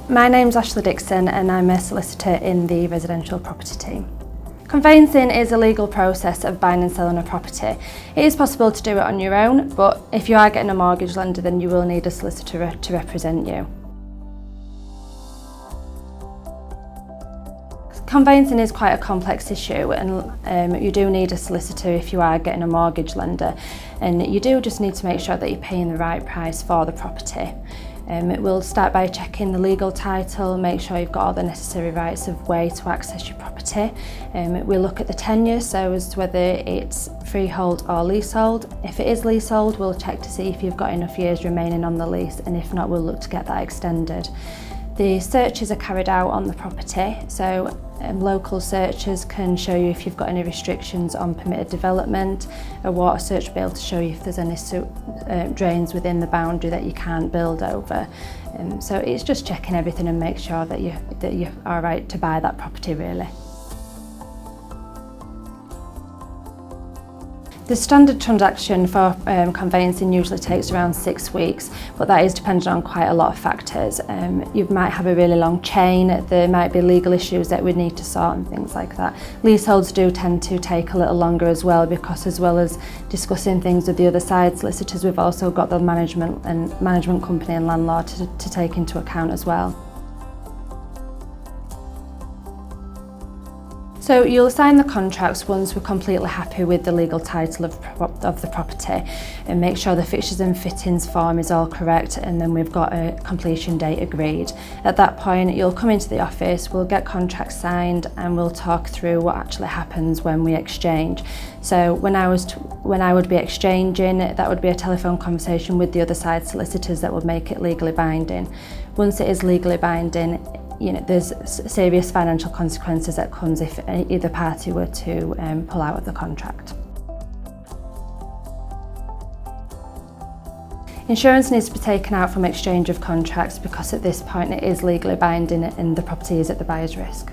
My name's Ashley Dixon and I'm a solicitor in the residential property team. Conveyancing is a legal process of buying and selling a property. It is possible to do it on your own, but if you are getting a mortgage lender, then you will need a solicitor to represent you. Conveyancing is quite a complex issue, and you do need a solicitor if you are getting a mortgage lender, and you do just need to make sure that you're paying the right price for the property. We'll start by checking the legal title, make sure you've got all the necessary rights of way to access your property. We'll look at the tenure, so as to whether it's freehold or leasehold. If it is leasehold, we'll check to see if you've got enough years remaining on the lease, and if not, we'll look to get that extended. The searches are carried out on the property, so local searchers can show you if you've got any restrictions on permitted development. A water search will be able to show you if there's any drains within the boundary that you can't build over. So it's just checking everything and make sure that you're all right to buy that property, really. The standard transaction for conveyancing usually takes around 6 weeks, but that is dependent on quite a lot of factors. You might have a really long chain, there might be legal issues that we need to sort and things like that. Leaseholds do tend to take a little longer as well, because as well as discussing things with the other side solicitors, we've also got the management company and landlord to take into account as well. So you'll sign the contracts once we're completely happy with the legal title of the property, and make sure the fixtures and fittings form is all correct, and then we've got a completion date agreed. At that point you'll come into the office, we'll get contracts signed, and we'll talk through what actually happens when we exchange. So when I would be exchanging, that would be a telephone conversation with the other side solicitors that would make it legally binding. Once it is legally binding, there's serious financial consequences that comes if either party were to pull out of the contract. Insurance needs to be taken out from exchange of contracts, because at this point it is legally binding and the property is at the buyer's risk.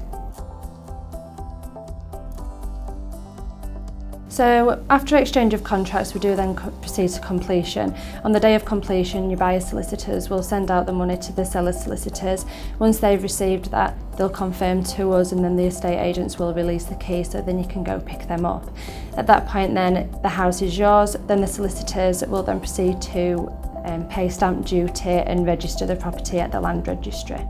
So after exchange of contracts, we do then proceed to completion. On the day of completion, your buyer's solicitors will send out the money to the seller's solicitors. Once they've received that, they'll confirm to us, and then the estate agents will release the key, so then you can go pick them up. At that point then, the house is yours. Then the solicitors will then proceed to pay stamp duty and register the property at the land registry.